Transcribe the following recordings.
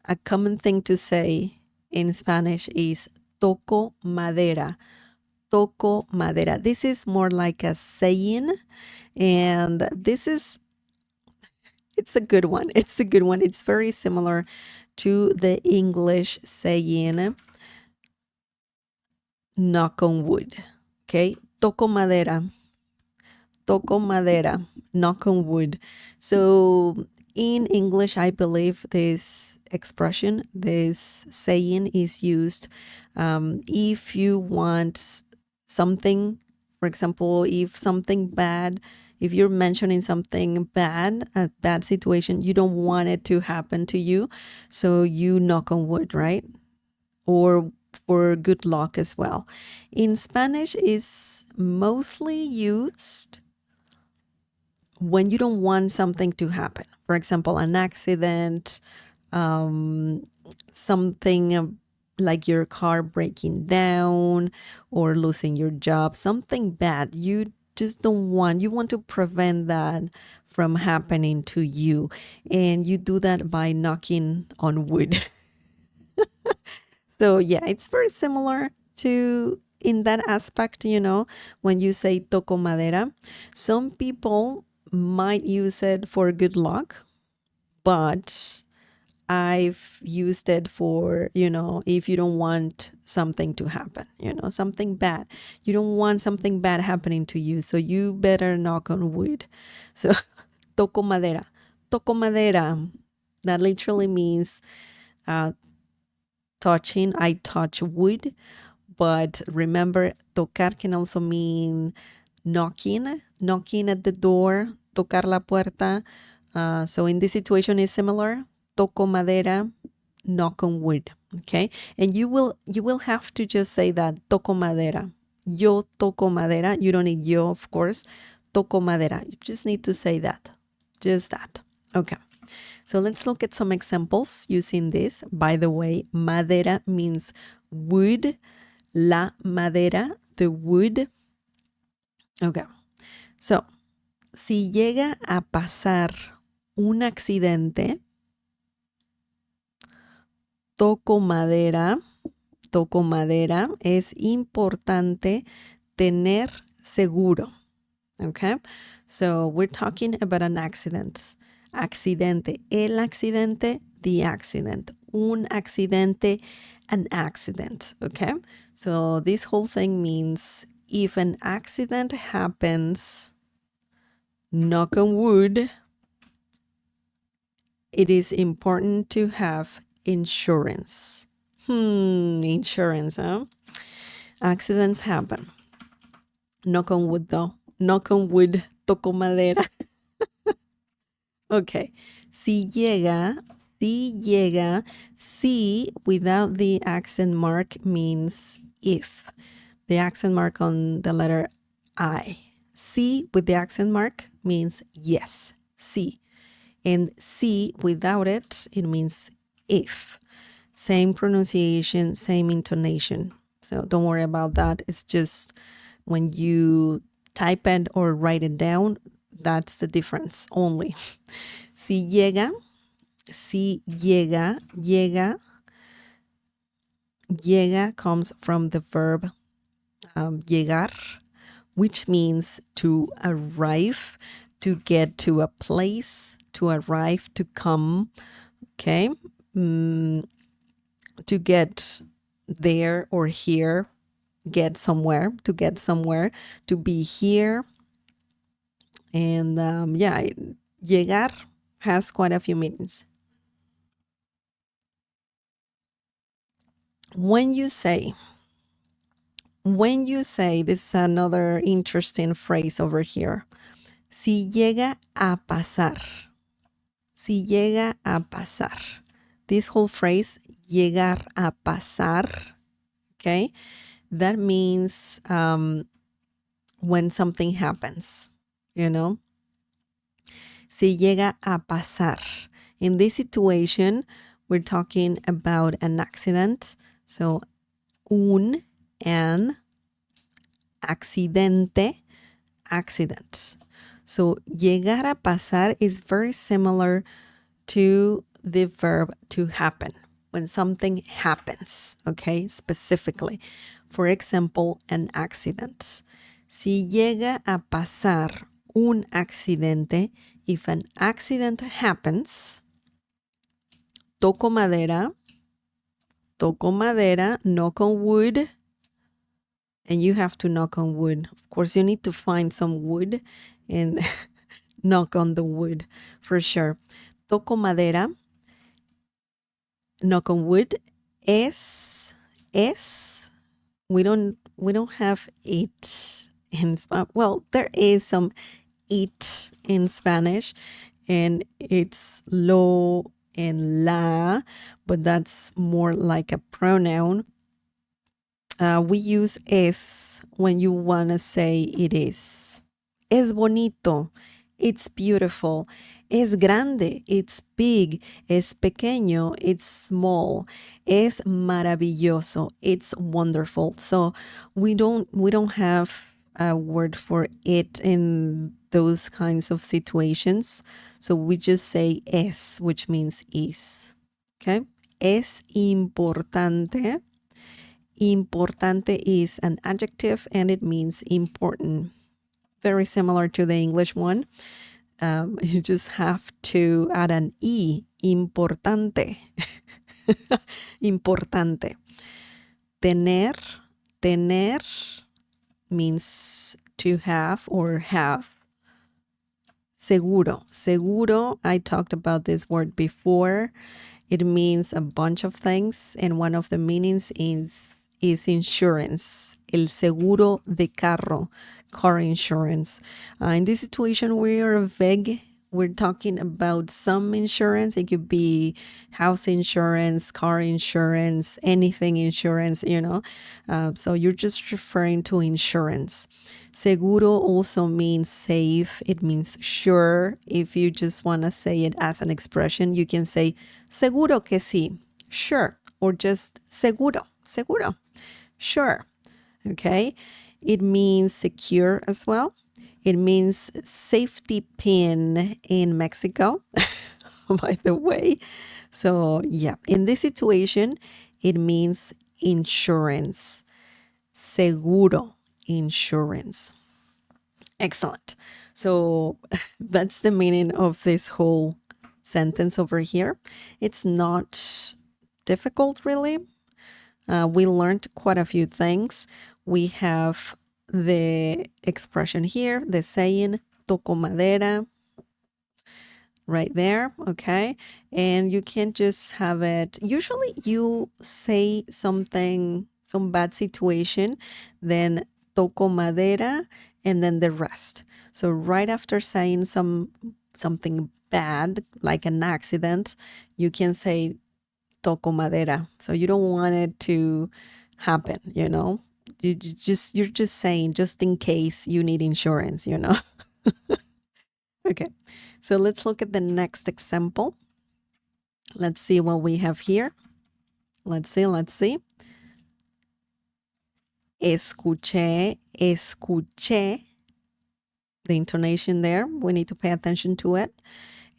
a common thing to say in Spanish is toco madera. Toco madera. This is more like a saying, and it's a good one. It's a good one. It's very similar to the English saying knock on wood. Okay? Toco madera. Toco madera. Knock on wood. So in English, I believe this expression, this saying is used if you want something, for example, if you're mentioning something bad, a bad situation, you don't want it to happen to you. So you knock on wood, right? Or for good luck as well. In Spanish, is mostly used when you don't want something to happen. For example, an accident, something like your car breaking down or losing your job, something bad. You just don't want, you want to prevent that from happening to you. And you do that by knocking on wood. So, yeah, it's very similar to in that aspect, when you say toco madera. Some people might use it for good luck, but I've used it for, if you don't want something to happen, something bad. You don't want something bad happening to you, so you better knock on wood. So, toco madera. Toco madera. That literally means touching. I touch wood. But remember, tocar can also mean knocking at the door, tocar la puerta. So in this situation is similar. Toco madera, knock on wood. Okay, and you will have to just say that, toco madera. Yo toco madera. You don't need yo, of course. Toco madera. You just need to say that. Just that. Okay. So let's look at some examples using this. By the way, madera means wood. La madera, the wood. Okay. So, si llega a pasar un accidente, toco madera, es importante tener seguro. Okay. So, we're talking about an accident. Accidente, el accidente, the accident. Un accidente, an accident. Okay. So this whole thing means if an accident happens, knock on wood, it is important to have insurance. Insurance, huh? Accidents happen. Knock on wood, though. Knock on wood, toco madera. Okay. Si llega, si without the accent mark means if. The accent mark on the letter I. Si with the accent mark means yes. Si. And si without it, it means if. Same pronunciation, same intonation. So don't worry about that. It's just when you type it or write it down, that's the difference only. Si llega, llega comes from the verb llegar, which means to arrive, to get to a place, to arrive, to come, okay? To get there or here, get somewhere, to be here. And llegar has quite a few meanings. When you say, this is another interesting phrase over here. Si llega a pasar. Si llega a pasar. This whole phrase, llegar a pasar, okay? That means when something happens, Si llega a pasar. In this situation, we're talking about an accident. So, an accidente, accident. So, llegar a pasar is very similar to the verb to happen. When something happens, okay, specifically. For example, an accident. Si llega a pasar un accidente, if an accident happens, toco madera, knock on wood, and you have to knock on wood. Of course, you need to find some wood and knock on the wood for sure. Toco madera, knock on wood. Es, we don't have it in Spanish. Well, there is some it in Spanish, and it's lo and la, but that's more like a pronoun. We use es when you want to say it is. Es bonito, it's beautiful. Es grande, it's big. Es pequeño, it's small. Es maravilloso, it's wonderful. So we don't have a word for it in those kinds of situations. So we just say es, which means is. Okay? Es importante. Importante is an adjective and it means important. Very similar to the English one. You just have to add an E, importante. Importante. Tener means to have or have. Seguro, I talked about this word before. It means a bunch of things, and one of the meanings is insurance. El seguro de carro, car insurance. In this situation, we are vague. We're talking about some insurance. It could be house insurance, car insurance, anything insurance, So you're just referring to insurance. Seguro also means safe. It means sure. If you just want to say it as an expression, you can say seguro que sí, sure, or just seguro, sure. Okay. It means secure as well. It means safety pin in Mexico, by the way. So yeah, in this situation, it means insurance. Seguro, insurance. Excellent. So that's the meaning of this whole sentence over here. It's not difficult, really. We learned quite a few things. We have the expression here, the saying, toco madera, right there, okay? And you can just have it. Usually you say something, some bad situation, then toco madera, and then the rest. So right after saying something bad, like an accident, you can say toco madera. So you don't want it to happen, you're just saying just in case you need insurance. Okay, so let's look at the next example. Let's see what we have here. Let's see. Escuché. The intonation there, we need to pay attention to it.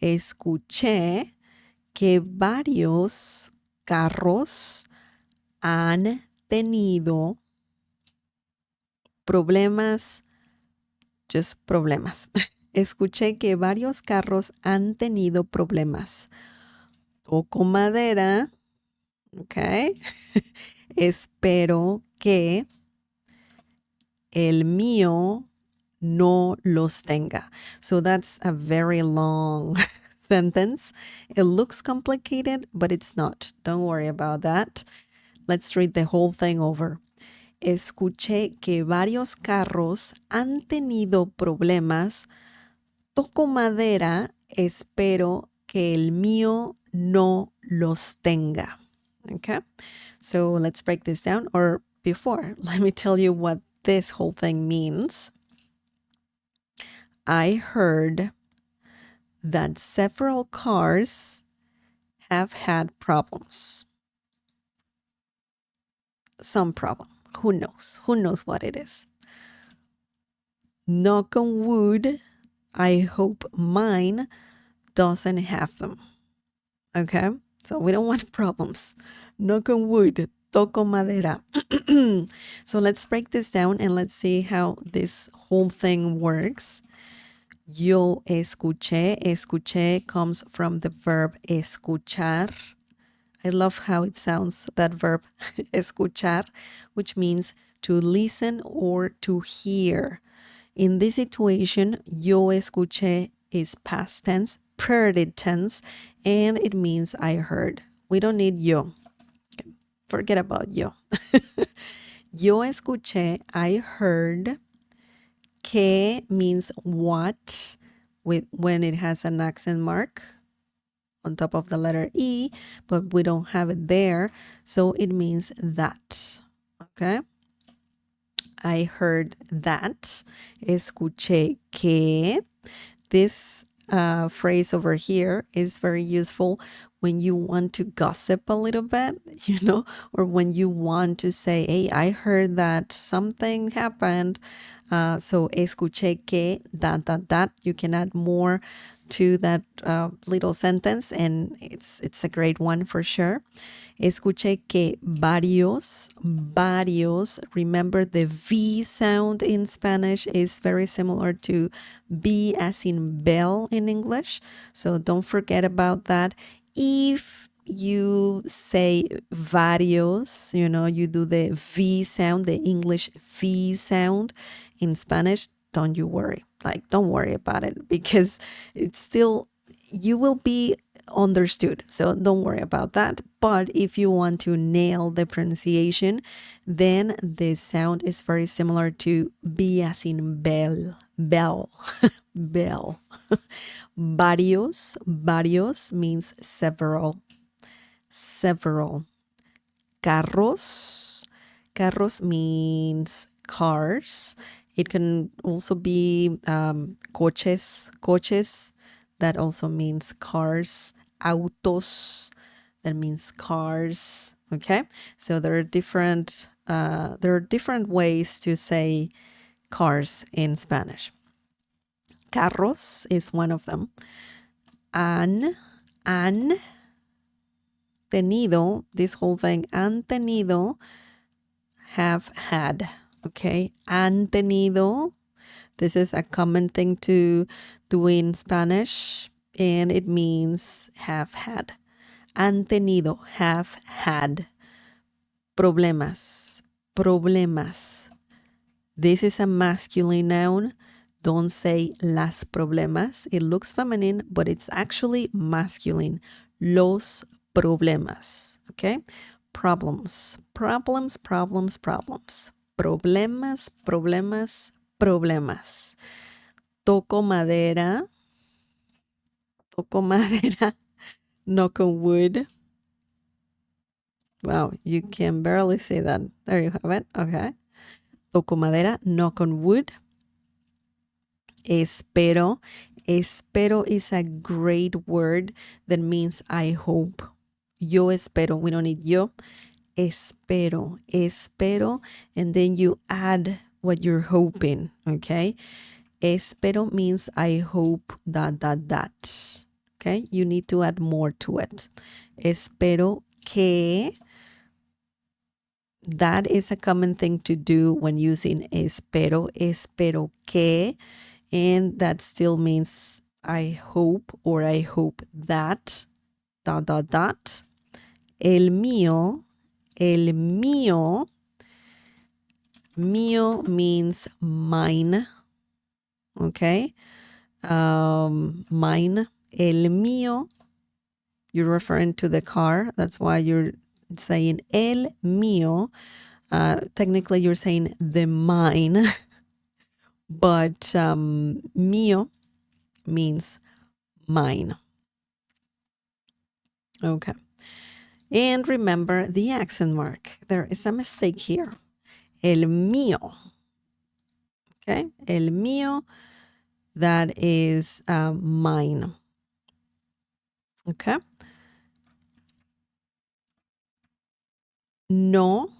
Escuché que varios carros han tenido problemas, just problemas. Escuché que varios carros han tenido problemas. Toco madera, ok. Espero que el mío no los tenga. So that's a very long sentence. It looks complicated, but it's not. Don't worry about that. Let's read the whole thing over. Escuché que varios carros han tenido problemas. Toco madera, espero que el mío no los tenga. Okay, so let's break this down. Or before, let me tell you what this whole thing means. I heard that several cars have had problems. Some problem. Who knows? Who knows what it is? Knock on wood. I hope mine doesn't have them. Okay, so we don't want problems. Knock on wood, toco madera. So let's break this down and let's see how this whole thing works. Yo escuché. Escuché comes from the verb escuchar. I love how it sounds, that verb, escuchar, which means to listen or to hear. In this situation, yo escuché is past tense, pretty tense, and it means I heard. We don't need yo. Forget about yo. Yo escuché, I heard. Que means what when it has an accent mark on top of the letter E, but we don't have it there. So it means that. Okay. I heard that. Escuché que. This phrase over here is very useful when you want to gossip a little bit, or when you want to say, hey, I heard that something happened. So escuché que, that. You can add more to that little sentence, and it's a great one for sure. Escuché que varios. Remember the V sound in Spanish is very similar to B as in bell in English. So don't forget about that. If you say varios, you do the V sound, the English V sound in Spanish, don't you worry. Don't worry about it because it's still, you will be understood. So don't worry about that. But if you want to nail the pronunciation, then the sound is very similar to B as in bell, bell. Varios means several. Carros means cars. It can also be coches. That also means cars. Autos, that means cars. Okay, so there are different ways to say cars in Spanish. Carros is one of them. Han tenido, this whole thing, han tenido, have had. Okay, han tenido. This is a common thing to do in Spanish, and it means have had. Han tenido, have had. Problemas. This is a masculine noun. Don't say las problemas. It looks feminine, but it's actually masculine. Los problemas. Okay? Problems. Problemas. Toco madera. Knock on wood. Wow, you can barely say that. There you have it. Okay. Toco madera, knock on wood. Espero. Espero is a great word that means I hope. Yo espero. We don't need yo. Espero. And then you add what you're hoping. Okay. Espero means I hope that. Okay. You need to add more to it. Espero que. That is a common thing to do when using espero que, and that still means I hope or I hope that, ... El mío, mío means mine, okay? Mine, el mío, you're referring to the car, that's why you're saying el mío. Technically, you're saying the mine, but mío means mine. Okay. And remember the accent mark. There is a mistake here. El mío. Okay. El mío, that is mine. Okay. No,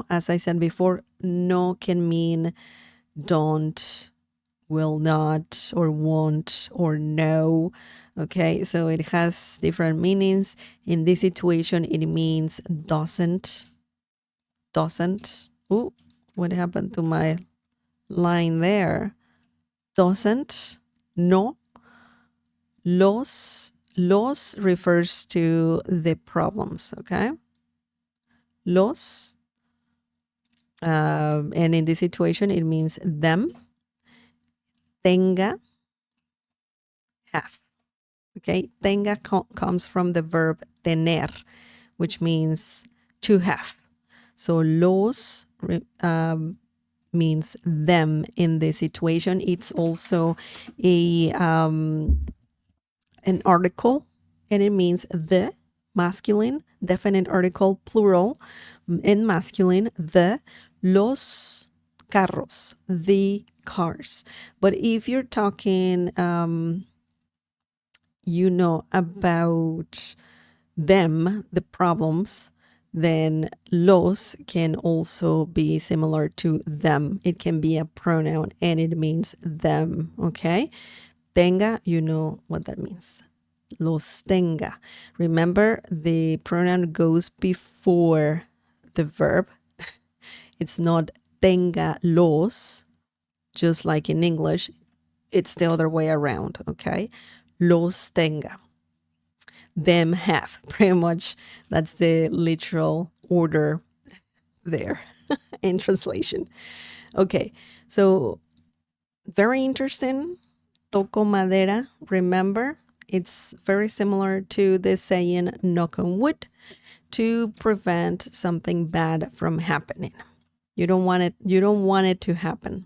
as I said before, no can mean don't will not, or won't, or no. Okay, so it has different meanings. In this situation, it means doesn't. Ooh, what happened to my line there? Doesn't, no. Los refers to the problems, okay? Los. And in this situation, it means them. Tenga, have. Okay, tenga comes from the verb tener, which means to have. So los means them in this situation. It's also a an article, and it means the, masculine, definite article, plural, in masculine, the, los carros, the cars. But if you're talking, about them, the problems, then los can also be similar to them. It can be a pronoun and it means them, okay? Tenga, you know what that means. Los tenga. Remember, the pronoun goes before the verb. It's not tenga los, just like in English. It's the other way around, okay? Los tenga. Them have. Pretty much that's the literal order there in translation. Okay, so very interesting. Toco madera. Remember, it's very similar to the saying knock on wood, to prevent something bad from happening. You don't want it to happen.